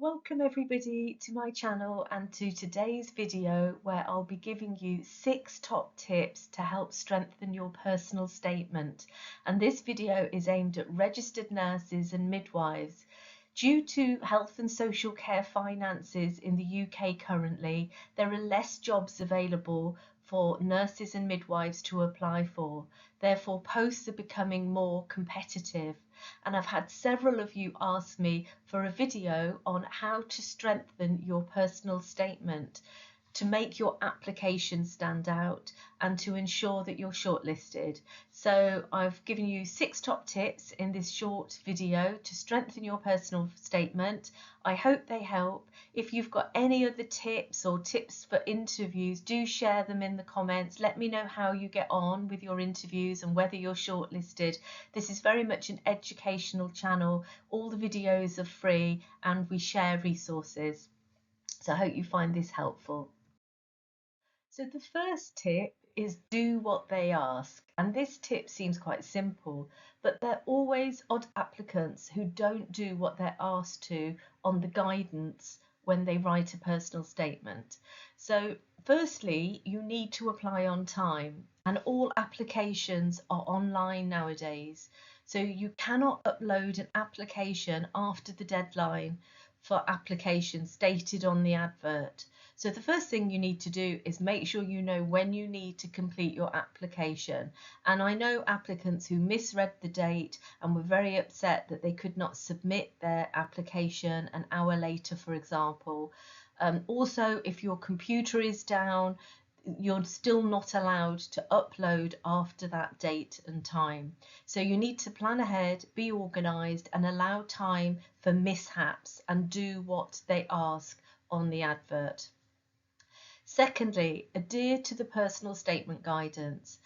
Welcome everybody to my channel and to today's video where I'll be giving you 6 top tips to help strengthen your personal statement. And this video is aimed at registered nurses and midwives. Due to health and social care finances in the UK currently, there are less jobs available for nurses and midwives to apply for. Therefore, posts are becoming more competitive. And I've had several of you ask me for a video on how to strengthen your personal statement to make your application stand out and to ensure that you're shortlisted. So I've given you 6 top tips in this short video to strengthen your personal statement. I hope they help. If you've got any other tips or tips for interviews, do share them in the comments. Let me know how you get on with your interviews and whether you're shortlisted. This is very much an educational channel. All the videos are free and we share resources. So I hope you find this helpful. So the first tip is do what they ask. And this tip seems quite simple, but there are always odd applicants who don't do what they're asked to on the guidance when they write a personal statement. So firstly, you need to apply on time, and all applications are online nowadays. So you cannot upload an application after the deadline for applications stated on the advert. So the first thing you need to do is make sure you know when you need to complete your application. And I know applicants who misread the date and were very upset that they could not submit their application an hour later, for example. Also, if your computer is down, you're still not allowed to upload after that date and time. So you need to plan ahead, be organised and allow time for mishaps and do what they ask on the advert. Secondly, adhere to the personal statement guidance.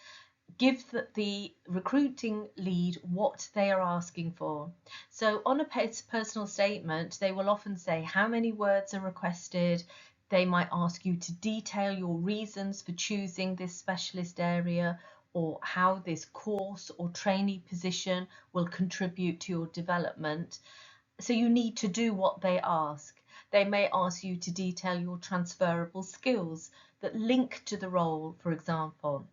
Give the recruiting lead what they are asking for. So on a personal statement, they will often say how many words are requested. They might ask you to detail your reasons for choosing this specialist area or how this course or trainee position will contribute to your development. So you need to do what they ask. They may ask you to detail your transferable skills that link to the role, for example.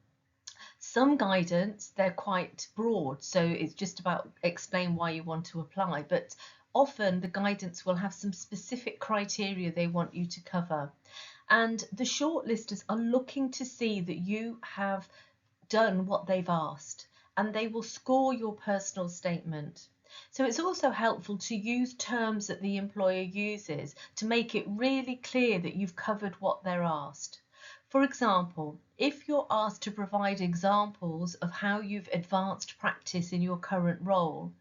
Some guidance, they're quite broad, so it's just about explain why you want to apply, but often the guidance will have some specific criteria they want you to cover. And the shortlisters are looking to see that you have done what they've asked, and they will score your personal statement. So it's also helpful to use terms that the employer uses to make it really clear that you've covered what they're asked. For example, if you're asked to provide examples of how you've advanced practice in your current role,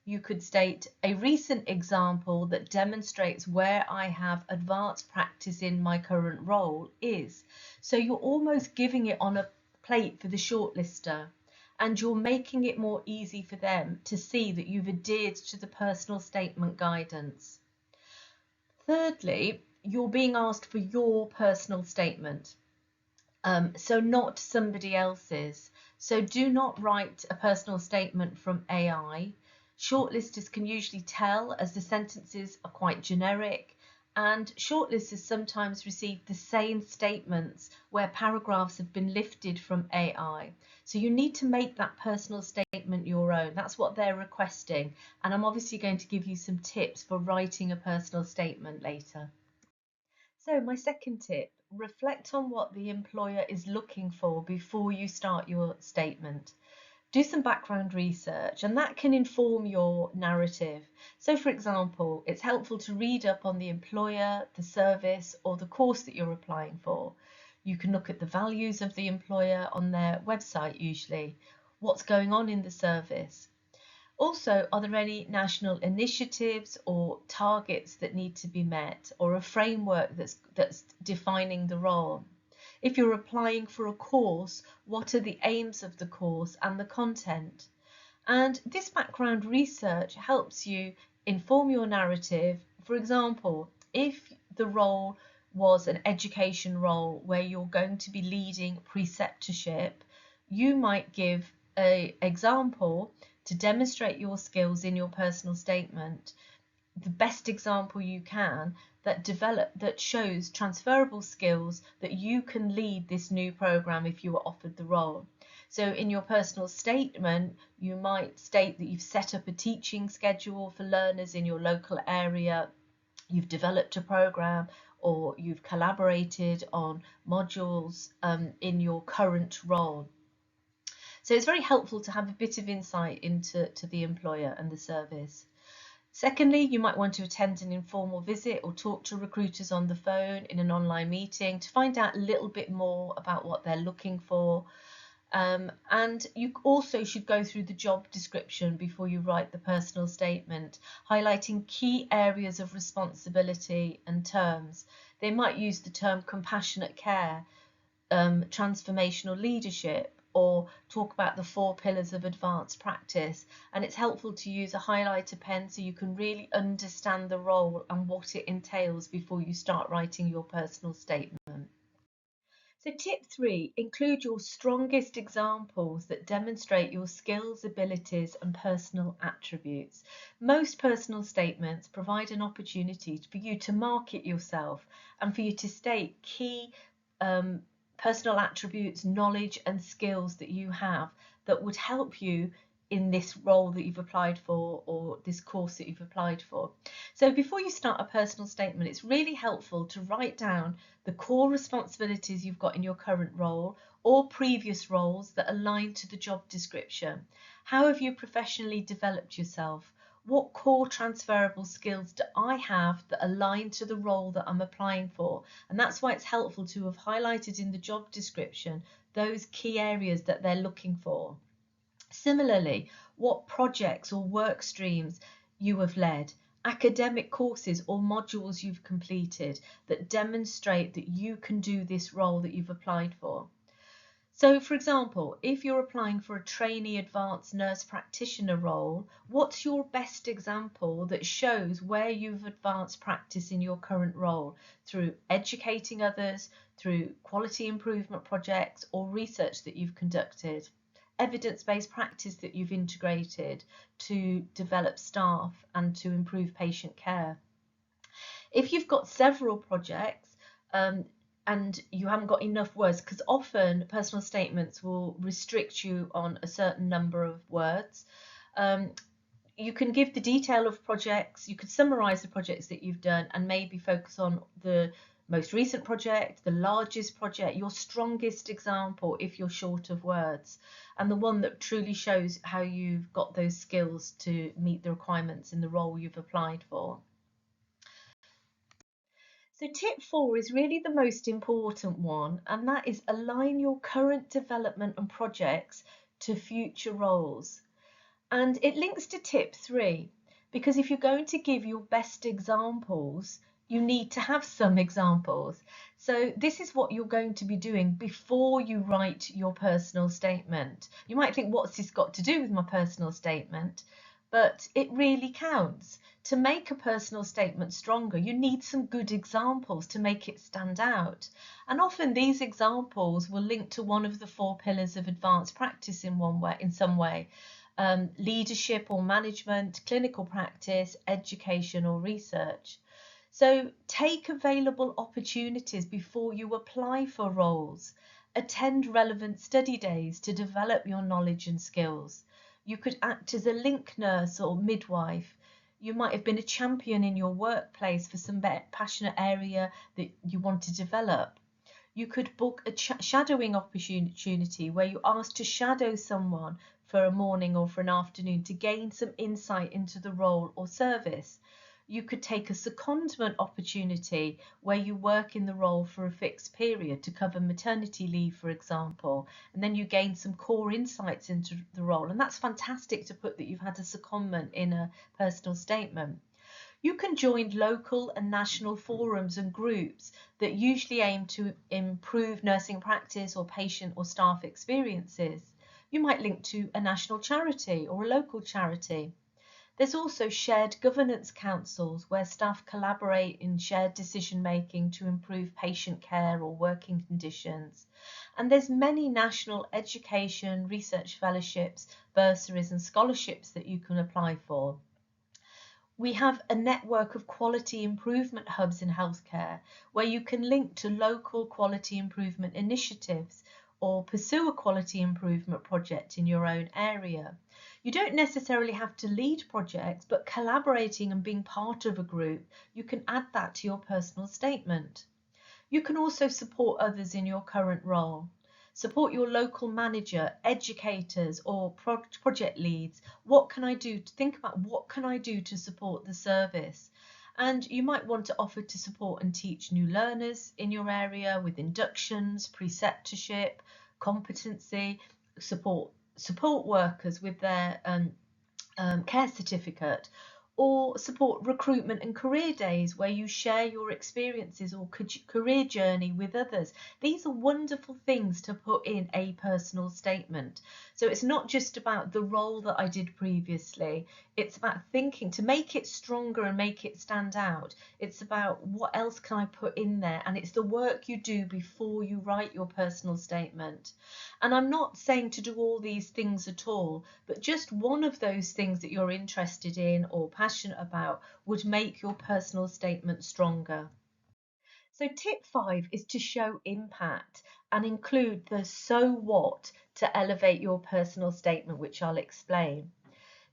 you could state a recent example that demonstrates where I have advanced practice in my current role is. So you're almost giving it on a plate for the shortlister, and you're making it more easy for them to see that you've adhered to the personal statement guidance. Thirdly, you're being asked for your personal statement, so not somebody else's. So do not write a personal statement from AI. Shortlisters can usually tell as the sentences are quite generic, and shortlisters sometimes receive the same statements where paragraphs have been lifted from AI. So you need to make that personal statement your own. That's what they're requesting. And I'm obviously going to give you some tips for writing a personal statement later. So my second tip, reflect on what the employer is looking for before you start your statement. Do some background research and that can inform your narrative. So for example, it's helpful to read up on the employer, the service or the course that you're applying for. You can look at the values of the employer on their website usually, what's going on in the service. Also, are there any national initiatives or targets that need to be met or a framework that's defining the role? If you're applying for a course, what are the aims of the course and the content? And this background research helps you inform your narrative. For example, if the role was an education role where you're going to be leading preceptorship, you might give an example to demonstrate your skills in your personal statement. the best example you can that shows transferable skills that you can lead this new program if you are offered the role. So in your personal statement, you might state that you've set up a teaching schedule for learners in your local area, you've developed a program, or you've collaborated on modules in your current role. So it's very helpful to have a bit of insight into the employer and the service. Secondly, you might want to attend an informal visit or talk to recruiters on the phone in an online meeting to find out a little bit more about what they're looking for. And you also should go through the job description before you write the personal statement, highlighting key areas of responsibility and terms. They might use the term compassionate care, transformational leadership, or talk about the 4 pillars of advanced practice. And it's helpful to use a highlighter pen so you can really understand the role and what it entails before you start writing your personal statement. So tip 3, include your strongest examples that demonstrate your skills, abilities and personal attributes. Most personal statements provide an opportunity for you to market yourself and for you to state key personal attributes, knowledge and skills that you have that would help you in this role that you've applied for or this course that you've applied for. So before you start a personal statement, it's really helpful to write down the core responsibilities you've got in your current role or previous roles that align to the job description. How have you professionally developed yourself? What core transferable skills do I have that align to the role that I'm applying for? And that's why it's helpful to have highlighted in the job description those key areas that they're looking for. Similarly, what projects or work streams you have led, academic courses or modules you've completed that demonstrate that you can do this role that you've applied for. So, for example, if you're applying for a trainee advanced nurse practitioner role, what's your best example that shows where you've advanced practice in your current role through educating others, through quality improvement projects or research that you've conducted? Evidence-based practice that you've integrated to develop staff and to improve patient care. If you've got several projects and you haven't got enough words, because often personal statements will restrict you on a certain number of words, you can give the detail of projects, you could summarize the projects that you've done and maybe focus on the most recent project, the largest project, your strongest example if you're short of words, and the one that truly shows how you've got those skills to meet the requirements in the role you've applied for. So tip 4 is really the most important one, and that is align your current development and projects to future roles. And it links to tip 3, because if you're going to give your best examples, you need to have some examples. So this is what you're going to be doing before you write your personal statement. You might think, what's this got to do with my personal statement? But it really counts. To make a personal statement stronger, you need some good examples to make it stand out. And often these examples will link to one of the 4 pillars of advanced practice in some way. Leadership or management, clinical practice, education or research. So take available opportunities before you apply for roles. Attend relevant study days to develop your knowledge and skills. You could act as a link nurse or midwife. You might have been a champion in your workplace for some passionate area that you want to develop. You could book a shadowing opportunity where you ask to shadow someone for a morning or for an afternoon to gain some insight into the role or service. You could take a secondment opportunity where you work in the role for a fixed period to cover maternity leave, for example, and then you gain some core insights into the role. And that's fantastic to put that you've had a secondment in a personal statement. You can join local and national forums and groups that usually aim to improve nursing practice or patient or staff experiences. You might link to a national charity or a local charity. There's also shared governance councils where staff collaborate in shared decision making to improve patient care or working conditions. And there's many national education, research fellowships, bursaries and scholarships that you can apply for. We have a network of quality improvement hubs in healthcare where you can link to local quality improvement initiatives or pursue a quality improvement project in your own area. You don't necessarily have to lead projects, but collaborating and being part of a group, you can add that to your personal statement. You can also support others in your current role. Support your local manager, educators, or project leads. What can I do? Think about what can I do to support the service? And you might want to offer to support and teach new learners in your area with inductions, preceptorship, competency, support workers with their care certificate, or support recruitment and career days where you share your experiences or career journey with others. These are wonderful things to put in a personal statement. So it's not just about the role that I did previously, it's about thinking to make it stronger and make it stand out. It's about what else can I put in there, and it's the work you do before you write your personal statement. And I'm not saying to do all these things at all, but just one of those things that you're interested in or passionate about would make your personal statement stronger. So tip 5 is to show impact and include the so what to elevate your personal statement, which I'll explain.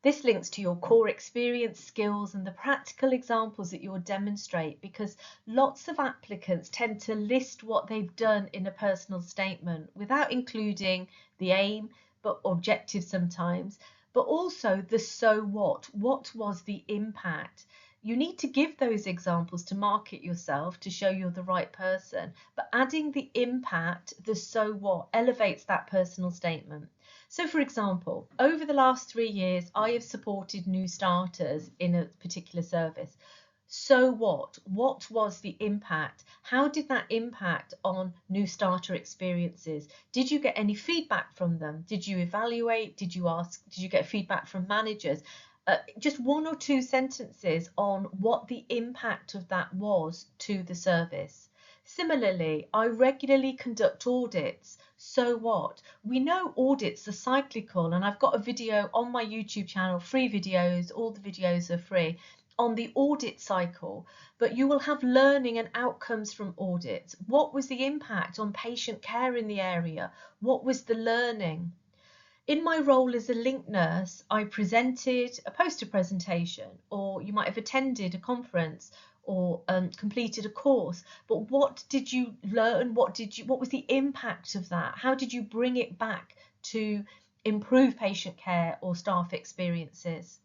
This links to your core experience, skills, and the practical examples that you'll demonstrate, because lots of applicants tend to list what they've done in a personal statement without including the aim, but objective sometimes, but also the so what. What was the impact? You need to give those examples to market yourself, to show you're the right person, but adding the impact, the so what, elevates that personal statement. So for example, over the last 3 years, I have supported new starters in a particular service. So what? What was the impact? How did that impact on new starter experiences? Did you get any feedback from them? Did you evaluate? Did you ask? Did you get feedback from managers? Just 1 or 2 sentences on what the impact of that was to the service. Similarly, I regularly conduct audits. So what? We know audits are cyclical, and I've got a video on my YouTube channel, free videos, all the videos are free, on the audit cycle, but you will have learning and outcomes from audits. What was the impact on patient care in the area? What was the learning? In my role as a link nurse, I presented a poster presentation, or you might have attended a conference or completed a course. But what did you learn? What was the impact of that? How did you bring it back to improve patient care or staff experiences?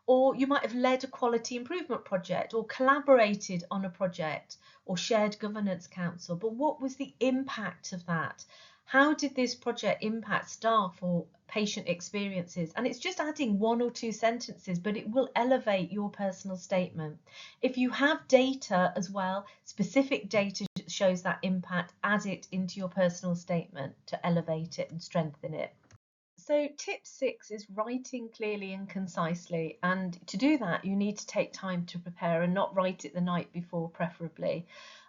Or you might have led a quality improvement project or collaborated on a project or shared governance council. But what was the impact of that? How did this project impact staff or patient experiences? And it's just adding 1 or 2 sentences, but it will elevate your personal statement. If you have data as well, specific data that shows that impact, add it into your personal statement to elevate it and strengthen it. So tip 6 is writing clearly and concisely, and to do that you need to take time to prepare and not write it the night before, preferably.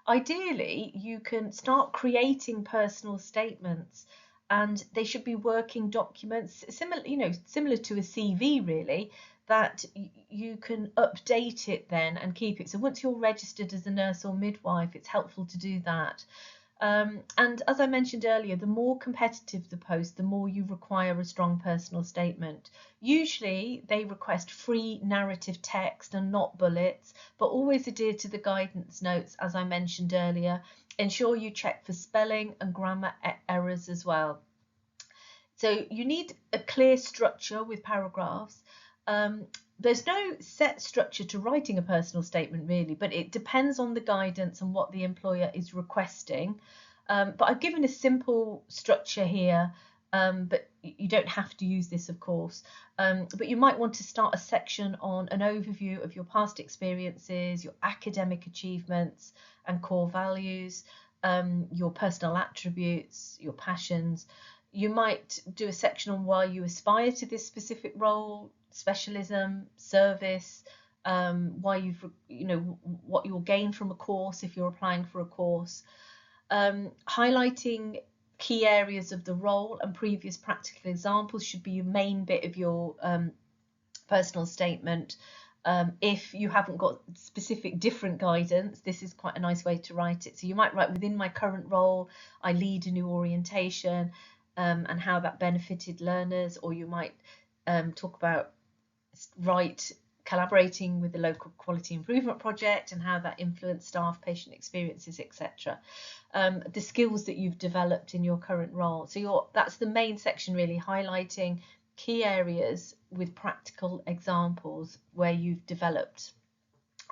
Ideally, you can start creating personal statements, and they should be working documents, similar to a CV really, that you can update it then and keep it. So once you're registered as a nurse or midwife, it's helpful to do that. And as I mentioned earlier, the more competitive the post, the more you require a strong personal statement. Usually they request free narrative text and not bullets, but always adhere to the guidance notes, as I mentioned earlier. Ensure you check for spelling and grammar errors as well. So you need a clear structure with paragraphs. There's no set structure to writing a personal statement really, but it depends on the guidance and what the employer is requesting. But I've given a simple structure here, but you don't have to use this, of course. But you might want to start a section on an overview of your past experiences, your academic achievements and core values, your personal attributes, your passions. You might do a section on why you aspire to this specific role, specialism, service, why what you'll gain from a course if you're applying for a course, highlighting key areas of the role and previous practical examples should be your main bit of your personal statement. If you haven't got specific different guidance, this is quite a nice way to write it. So you might write, within my current role, I lead a new orientation, and how that benefited learners, or you might talk about collaborating with the local quality improvement project and how that influenced staff, patient experiences, etc. The skills that you've developed in your current role. So that's the main section, really highlighting key areas with practical examples where you've developed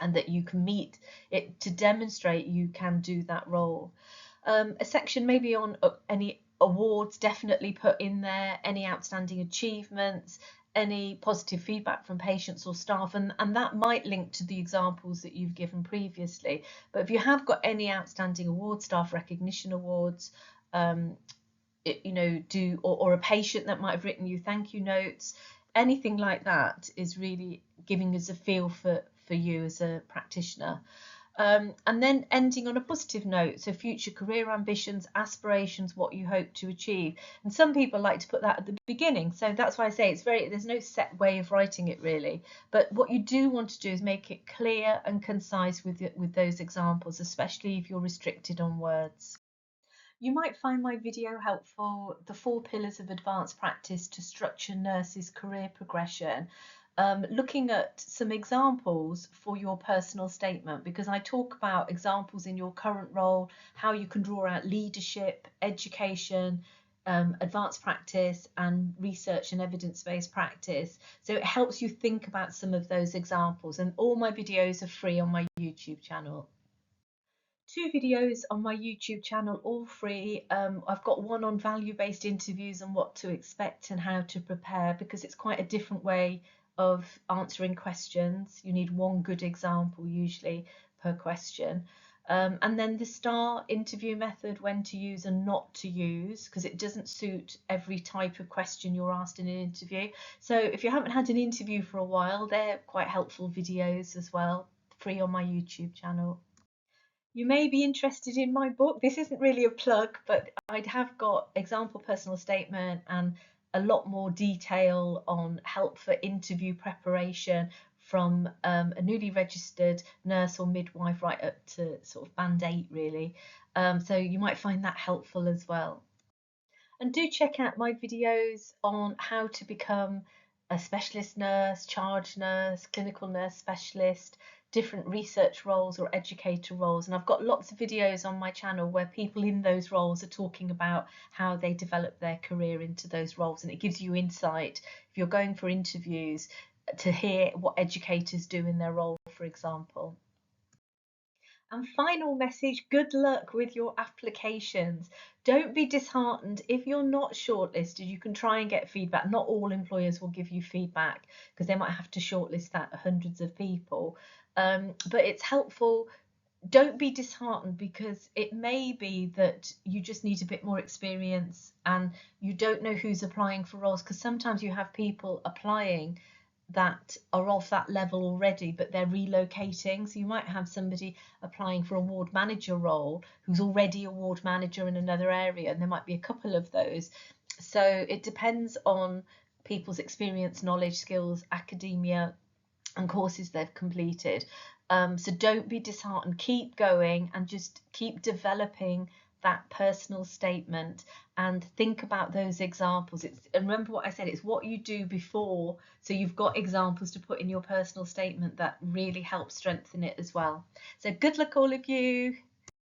and that you can meet it to demonstrate you can do that role. A section maybe on any awards, definitely put in there, any outstanding achievements, any positive feedback from patients or staff, and that might link to the examples that you've given previously. But if you have got any outstanding awards, staff recognition awards, or a patient that might have written you thank you notes, anything like that is really giving us a feel for you as a practitioner. And then ending on a positive note, so future career ambitions, aspirations, what you hope to achieve. And some people like to put that at the beginning, so that's why I say there's no set way of writing it really, but what you do want to do is make it clear and concise with those examples, especially if you're restricted on words. You might find my video helpful, the 4 pillars of advanced practice to structure nurses' career progression, looking at some examples for your personal statement, because I talk about examples in your current role, how you can draw out leadership, education, advanced practice and research and evidence-based practice. So it helps you think about some of those examples, and all my videos are free on my YouTube channel. 2 videos on my YouTube channel, all free. I've got one on value-based interviews and what to expect and how to prepare, because it's quite a different way of answering questions. You need one good example usually per question. And then the STAR interview method, when to use and not to use, because it doesn't suit every type of question you're asked in an interview. So if you haven't had an interview for a while, they're quite helpful videos as well, free on my YouTube channel. You may be interested in my book. This isn't really a plug, but I have got example personal statement and a lot more detail on help for interview preparation from a newly registered nurse or midwife right up to sort of band 8 really. So you might find that helpful as well. And do check out my videos on how to become a specialist nurse, charge nurse, clinical nurse specialist, different research roles or educator roles. And I've got lots of videos on my channel where people in those roles are talking about how they develop their career into those roles. And it gives you insight if you're going for interviews to hear what educators do in their role, for example. And final message, good luck with your applications. Don't be disheartened if you're not shortlisted. You can try and get feedback. Not all employers will give you feedback because they might have to shortlist that hundreds of people. But it's helpful. Don't be disheartened, because it may be that you just need a bit more experience and you don't know who's applying for roles, because sometimes you have people applying that are of that level already, but they're relocating. So you might have somebody applying for a ward manager role who's already a ward manager in another area, and there might be a couple of those. So it depends on people's experience, knowledge, skills, academia, and courses they've completed. So don't be disheartened, keep going and just keep developing that personal statement and think about those examples. And remember what I said, it's what you do before, so you've got examples to put in your personal statement that really help strengthen it as well. So good luck all of you.